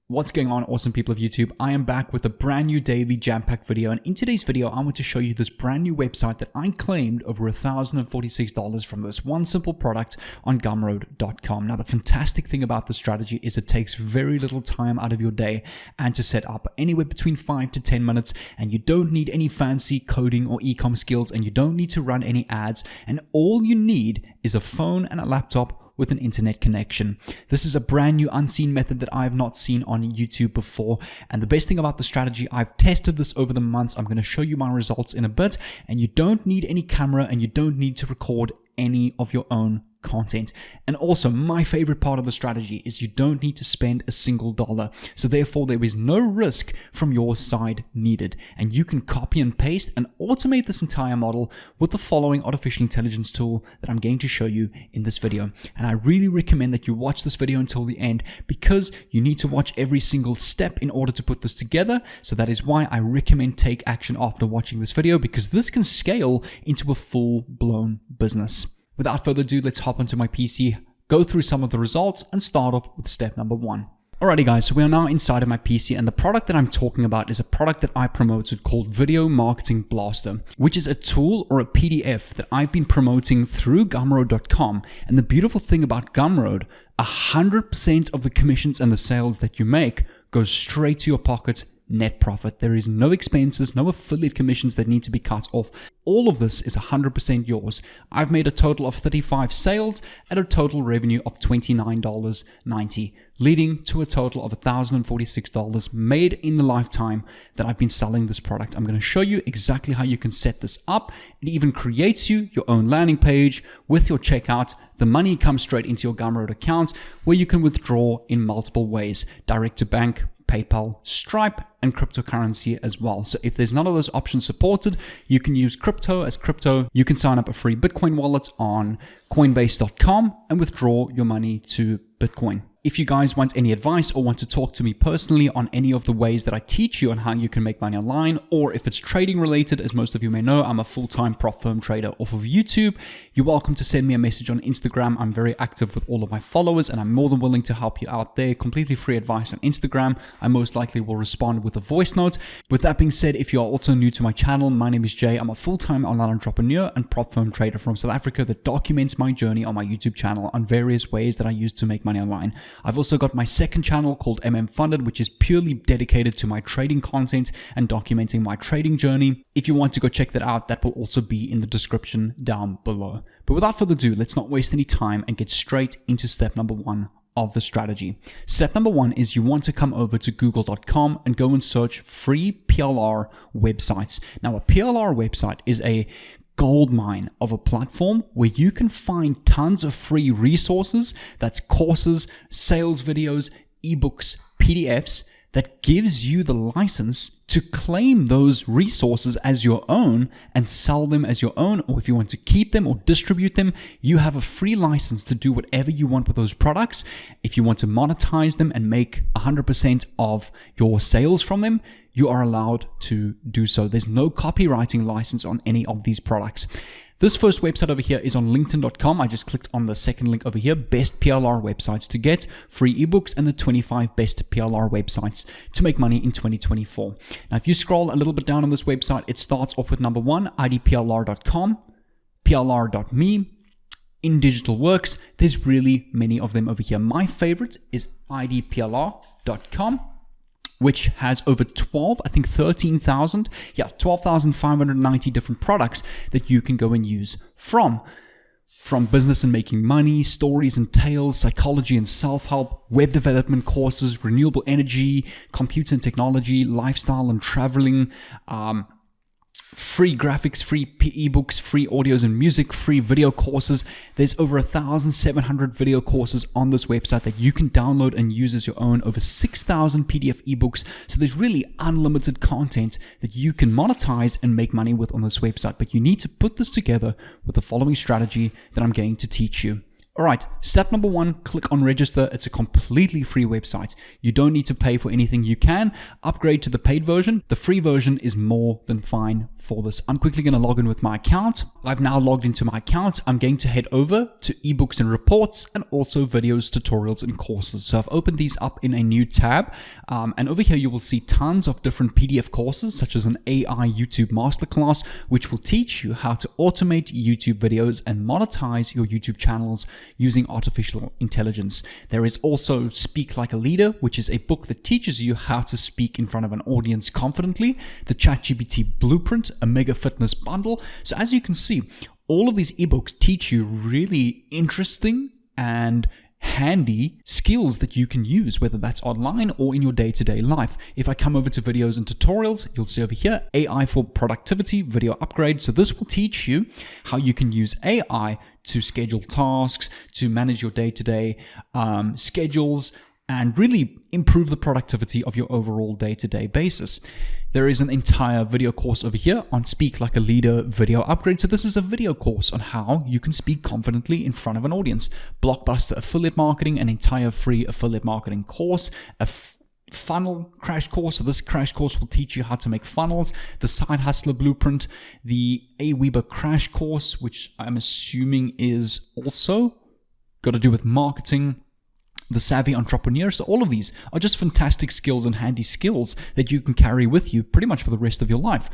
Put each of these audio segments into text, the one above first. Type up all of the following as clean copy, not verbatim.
What's going on, awesome people of YouTube? I am back with a brand new daily jam-packed video, and in today's video I want to show you this brand new website that I claimed over $1,046 from this one simple product on Gumroad.com. Now the fantastic thing about this strategy is it takes very little time out of your day and to set up, anywhere between 5 to 10 minutes, and you don't need any fancy coding or e-com skills, and you don't need to run any ads, and all you need is a phone and a laptop with an internet connection. This is a brand new unseen method that I have not seen on YouTube before, and the best thing about the strategy, I've tested this over the months. I'm going to show you my results in a bit, and you don't need any camera and you don't need to record any of your own content. And also, my favorite part of the strategy is you don't need to spend a single dollar. So therefore, there is no risk from your side needed. And you can copy and paste and automate this entire model with the following artificial intelligence tool that I'm going to show you in this video. And I really recommend that you watch this video until the end, because you need to watch every single step in order to put this together. So that is why I recommend take action after watching this video, because this can scale into a full-blown business. Without further ado, let's hop onto my PC, go through some of the results, and start off with step number 1. Alrighty guys, so we are now inside of my PC, and the product that I'm talking about is a product that I promoted called Video Marketing Blaster, which is a tool or a PDF that I've been promoting through Gumroad.com. And the beautiful thing about Gumroad, 100% of the commissions and the sales that you make goes straight to your pocket, net profit. There is no expenses, no affiliate commissions that need to be cut off. All of this is 100% yours. I've made a total of 35 sales at a total revenue of $29.90, leading to a total of $1,046 made in the lifetime that I've been selling this product. I'm going to show you exactly how you can set this up. It even creates you your own landing page with your checkout. The money comes straight into your Gumroad account, where you can withdraw in multiple ways: direct to bank, PayPal, Stripe, and cryptocurrency as well. So if there's none of those options supported, you can use crypto as crypto. You can sign up a free Bitcoin wallet on Coinbase.com and withdraw your money to Bitcoin. If you guys want any advice or want to talk to me personally on any of the ways that I teach you on how you can make money online, or if it's trading related, as most of you may know, I'm a full-time prop firm trader off of YouTube, you're welcome to send me a message on Instagram. I'm very active with all of my followers, and I'm more than willing to help you out there. Completely free advice on Instagram. I most likely will respond with a voice note. With that being said, if you are also new to my channel, my name is Jay. I'm a full-time online entrepreneur and prop firm trader from South Africa that documents my journey on my YouTube channel on various ways that I use to make money online. I've also got my second channel called Funded, which is purely dedicated to my trading content and documenting my trading journey. If you want to go check that out, that will also be in the description down below. But without further ado, let's not waste any time and get straight into step number 1 of the strategy. Step number 1 is you want to come over to google.com and go and search free PLR websites. Now, a PLR website is a goldmine of a platform where you can find tons of free resources. That's courses, sales videos, ebooks, PDFs, that gives you the license to claim those resources as your own and sell them as your own. Or if you want to keep them or distribute them, you have a free license to do whatever you want with those products. If you want to monetize them and make 100% of your sales from them, you are allowed to do so. There's no copywriting license on any of these products. This first website over here is on LinkedIn.com. I just clicked on the second link over here, best PLR websites to get free ebooks and the 25 best PLR websites to make money in 2024. Now, if you scroll a little bit down on this website, it starts off with number 1, idplr.com, plr.me, In Digital Works. There's really many of them over here. My favorite is idplr.com, which has over 12,590 different products that you can go and use from business and making money, stories and tales, psychology and self-help, web development courses, renewable energy, computer and technology, lifestyle and traveling, free graphics, free ebooks, free audios and music, free video courses. There's over 1,700 video courses on this website that you can download and use as your own, over 6,000 PDF ebooks. So there's really unlimited content that you can monetize and make money with on this website. But you need to put this together with the following strategy that I'm going to teach you All right, step number 1, click on register. It's a completely free website. You don't need to pay for anything. You can upgrade to the paid version. The free version is more than fine for this. I'm quickly going to log in with my account. I've now logged into my account. I'm going to head over to ebooks and reports and also videos, tutorials, and courses. So I've opened these up in a new tab. And over here, you will see tons of different PDF courses, such as an AI YouTube masterclass, which will teach you how to automate YouTube videos and monetize your YouTube channels using artificial intelligence. There is also Speak Like a Leader, which is a book that teaches you how to speak in front of an audience confidently, the ChatGPT Blueprint, a mega fitness bundle. So as you can see, all of these ebooks teach you really interesting and handy skills that you can use, whether that's online or in your day-to-day life. If I come over to videos and tutorials, you'll see over here, AI for productivity, video upgrade. So this will teach you how you can use AI to schedule tasks, to manage your day-to-day schedules, and really improve the productivity of your overall day-to-day basis. There is an entire video course over here on Speak Like a Leader video upgrade. So this is a video course on how you can speak confidently in front of an audience. Blockbuster affiliate marketing, an entire free affiliate marketing course, a funnel crash course. So this crash course will teach you how to make funnels, the Side Hustler Blueprint, the Aweber crash course, which I'm assuming is also got to do with marketing, the Savvy Entrepreneur. So all of these are just fantastic skills and handy skills that you can carry with you pretty much for the rest of your life.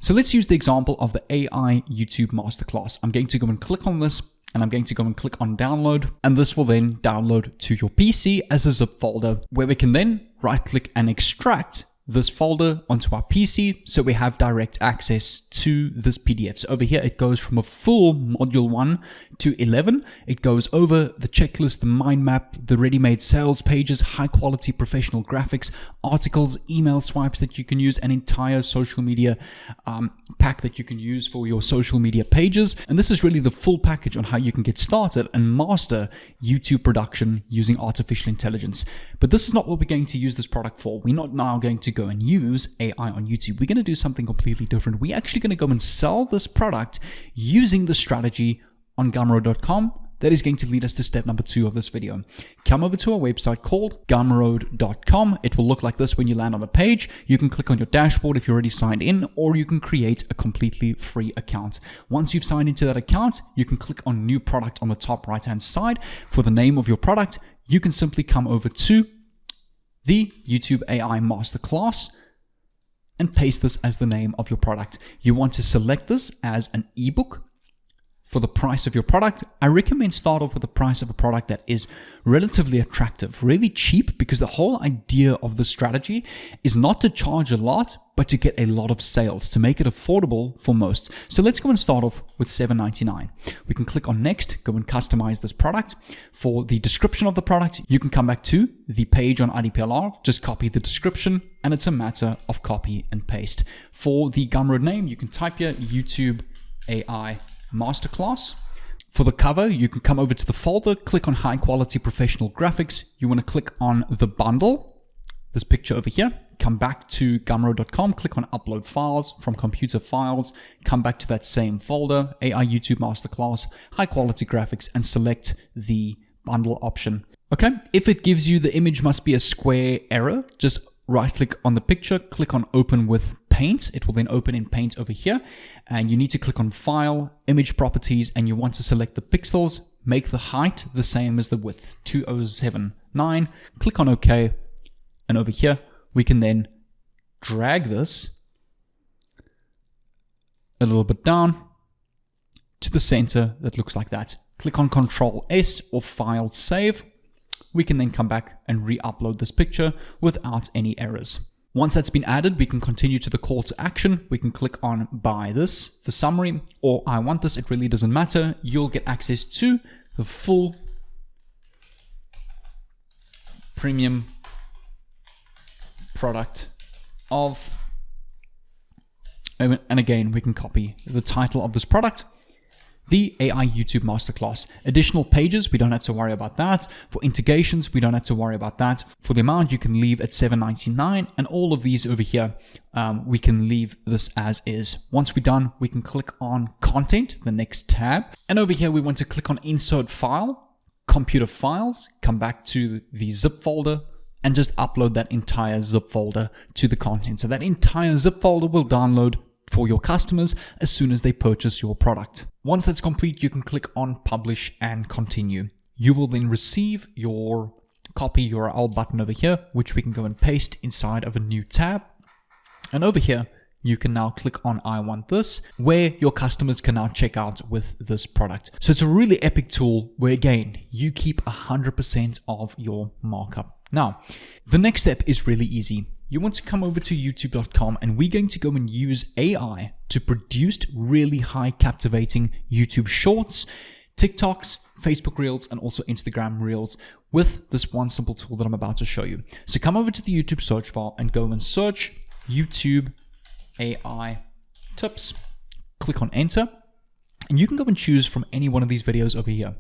So let's use the example of the AI YouTube Masterclass. I'm going to go and click on this, and I'm going to go and click on download, and this will then download to your PC as a zip folder, where we can then right click and extract this folder onto our PC, so we have direct access to this PDF. So over here, it goes from a full module 1 to 11. It goes over the checklist, the mind map, the ready-made sales pages, high quality professional graphics, articles, email swipes that you can use, an entire social media pack that you can use for your social media pages. And this is really the full package on how you can get started and master YouTube production using artificial intelligence. But this is not what we're going to use this product for. We're not now going to go and use AI on YouTube. We're going to do something completely different. We're actually going to go and sell this product using the strategy on Gumroad.com. That is going to lead us to step number 2 of this video. Come over to our website called Gumroad.com. It will look like this when you land on the page. You can click on your dashboard if you're already signed in, or you can create a completely free account. Once you've signed into that account, you can click on New Product on the top right-hand side. For the name of your product, you can simply come over to the YouTube AI Masterclass and paste this as the name of your product. You want to select this as an ebook. For the price of your product, I recommend start off with the price of a product that is relatively attractive, really cheap, because the whole idea of the strategy is not to charge a lot, but to get a lot of sales, to make it affordable for most. So let's go and start off with $7.99. We can click on next, go and customize this product. For the description of the product, you can come back to the page on IDPLR, just copy the description, and it's a matter of copy and paste. For the Gumroad name, you can type here YouTube AI Masterclass. For the cover, you can come over to the folder, click on high quality professional graphics. You want to click on the bundle, this picture over here, come back to Gumroad.com, click on upload files from computer files, come back to that same folder, AI YouTube Masterclass, high quality graphics, and select the bundle option. Okay, if it gives you the image must be a square error, just right click on the picture, click on open with Paint. It will then open in Paint over here, and you need to click on File, Image Properties, and you want to select the pixels, make the height the same as the width, 2079, click on OK, and over here we can then drag this a little bit down to the center that looks like that. Click on Control S or File Save. We can then come back and re-upload this picture without any errors. Once that's been added, we can continue to the call to action. We can click on buy this, the summary, or I want this. It really doesn't matter. You'll get access to the full premium product of, and again, we can copy the title of this product, the AI YouTube Masterclass. Additional pages, we don't have to worry about that. For integrations, we don't have to worry about that. For the amount, you can leave at $7.99, and all of these over here, we can leave this as is. Once we're done, we can click on Content, the next tab. And over here, we want to click on Insert File. computer files, come back to the zip folder, and just upload that entire zip folder to the content. So that entire zip folder will download for your customers as soon as they purchase your product. Once that's complete, you can click on Publish and Continue. You will then receive your copy URL button over here, which we can go and paste inside of a new tab. And over here, you can now click on I want this, where your customers can now check out with this product. So it's a really epic tool where, again, you keep 100% of your markup. Now, the next step is really easy. You want to come over to youtube.com and we're going to go and use AI to produce really high captivating YouTube shorts, TikToks, Facebook Reels, and also Instagram Reels with this one simple tool that I'm about to show you. So come over to the YouTube search bar and go and search YouTube AI tips. Click on enter, and you can go and choose from any one of these videos over here.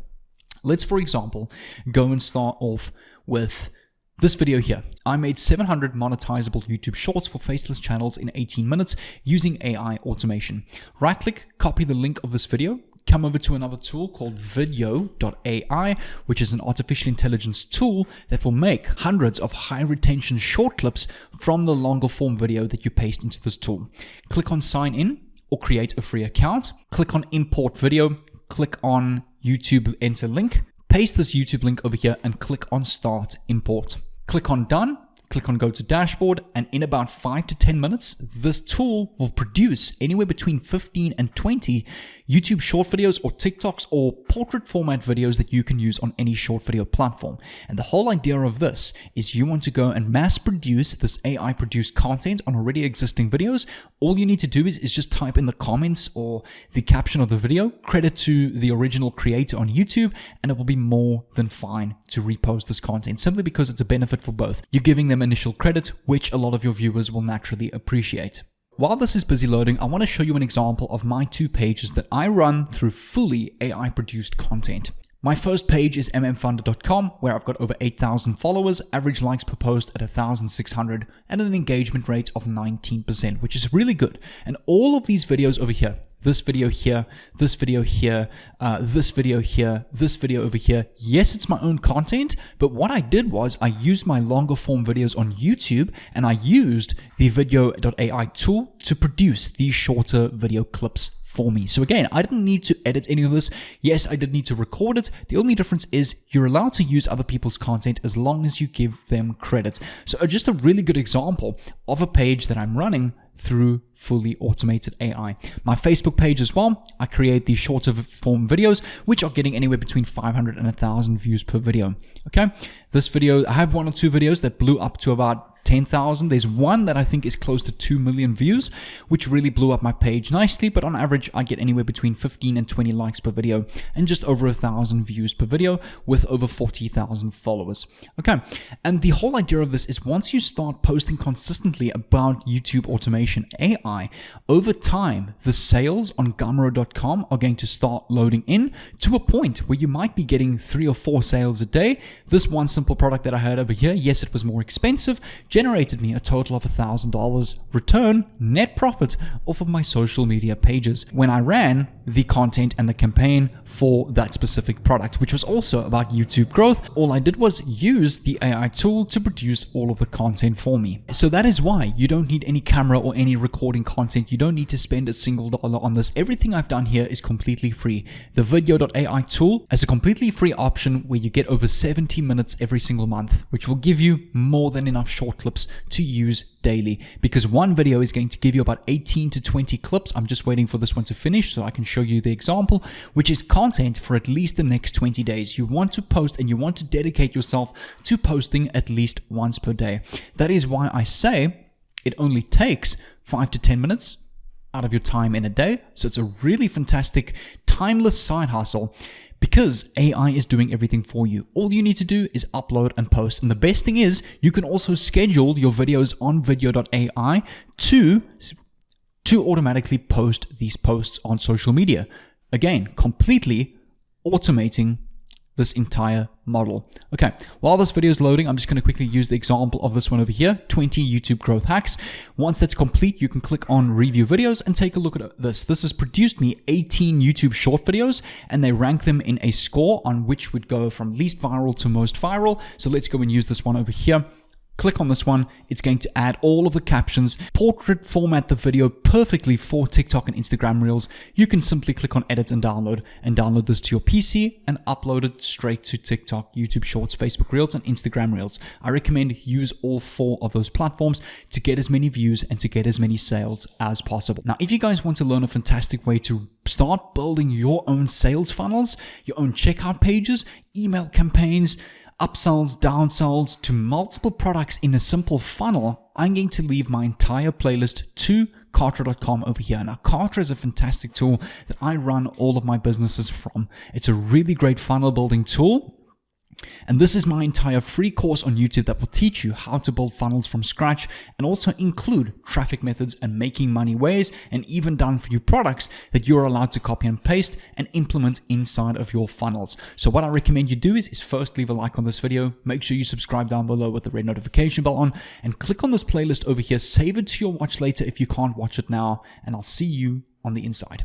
Let's, for example, go and start off with this video here. I made 700 monetizable YouTube shorts for faceless channels in 18 minutes using AI automation. Right click, copy the link of this video, come over to another tool called video.ai, which is an artificial intelligence tool that will make hundreds of high retention short clips from the longer form video that you paste into this tool. Click on sign in or create a free account. Click on import video, click on YouTube enter link. Paste this YouTube link over here and click on Start Import. Click on Done, click on Go to Dashboard, and in about 5 to 10 minutes, this tool will produce anywhere between 15 and 20 YouTube short videos or TikToks or portrait format videos that you can use on any short video platform. And the whole idea of this is you want to go and mass produce this AI produced content on already existing videos. All you need to do is just type in the comments or the caption of the video, credit to the original creator on YouTube, and it will be more than fine to repost this content simply because it's a benefit for both. You're giving them initial credit, which a lot of your viewers will naturally appreciate. While this is busy loading, I want to show you an example of my 2 pages that I run through fully AI produced content. My first page is mmfunder.com, where I've got over 8,000 followers, average likes per post at 1,600, and an engagement rate of 19%, which is really good. And all of these videos over here, this video here, this video here, this video here, this video over here. Yes, it's my own content, but what I did was I used my longer form videos on YouTube and I used the video.ai tool to produce these shorter video clips for me. So again, I didn't need to edit any of this. Yes, I did need to record it. The only difference is you're allowed to use other people's content as long as you give them credit. So just a really good example of a page that I'm running through fully automated AI. My Facebook page as well, I create these shorter form videos, which are getting anywhere between 500 and 1,000 views per video. Okay, this video, I have 1 or 2 videos that blew up to about 10,000. There's one that I think is close to 2 million views, which really blew up my page nicely, but on average, I get anywhere between 15 and 20 likes per video and just over 1,000 views per video with over 40,000 followers. Okay, and the whole idea of this is once you start posting consistently about YouTube automation AI, over time, the sales on Gumroad.com are going to start loading in to a point where you might be getting 3 or 4 sales a day. This one simple product that I had over here, yes, it was more expensive, generated me a total of $1,000 return net profit off of my social media pages when I ran the content and the campaign for that specific product, which was also about YouTube growth. All I did was use the AI tool to produce all of the content for me. So that is why you don't need any camera or any recording content. You don't need to spend a single dollar on this. Everything I've done here is completely free. The video.ai tool is a completely free option where you get over 70 minutes every single month, which will give you more than enough short clips to use daily, because one video is going to give you about 18 to 20 clips. I'm just waiting for this one to finish so I can show you the example, which is content for at least the next 20 days. You want to post and you want to dedicate yourself to posting at least once per day. That is why I say it only takes 5 to 10 minutes out of your time in a day. So it's a really fantastic, timeless side hustle, because AI is doing everything for you. All you need to do is upload and post. And the best thing is you can also schedule your videos on video.ai to automatically post these posts on social media. Again, completely automating this entire model. Okay, while this video is loading, I'm just going to quickly use the example of this one over here, 20 YouTube growth hacks. Once that's complete, you can click on review videos and take a look at this. This has produced me 18 YouTube short videos, and they rank them in a score on which would go from least viral to most viral. So let's go and use this one over here. Click on this one. It's going to add all of the captions, portrait format the video perfectly for TikTok and Instagram Reels. You can simply click on edit and download this to your PC and upload it straight to TikTok, YouTube Shorts, Facebook Reels, and Instagram Reels. I recommend use all 4 of those platforms to get as many views and to get as many sales as possible. Now, if you guys want to learn a fantastic way to start building your own sales funnels, your own checkout pages, email campaigns, upsells, downsells to multiple products in a simple funnel, I'm going to leave my entire playlist to Kartra.com over here. Now, Kartra is a fantastic tool that I run all of my businesses from. It's a really great funnel building tool. And this is my entire free course on YouTube that will teach you how to build funnels from scratch and also include traffic methods and making money ways, and even done for you products that you're allowed to copy and paste and implement inside of your funnels. So what I recommend you do is first leave a like on this video, make sure you subscribe down below with the red notification bell on, and click on this playlist over here. Save it to your watch later if you can't watch it now, and I'll see you on the inside.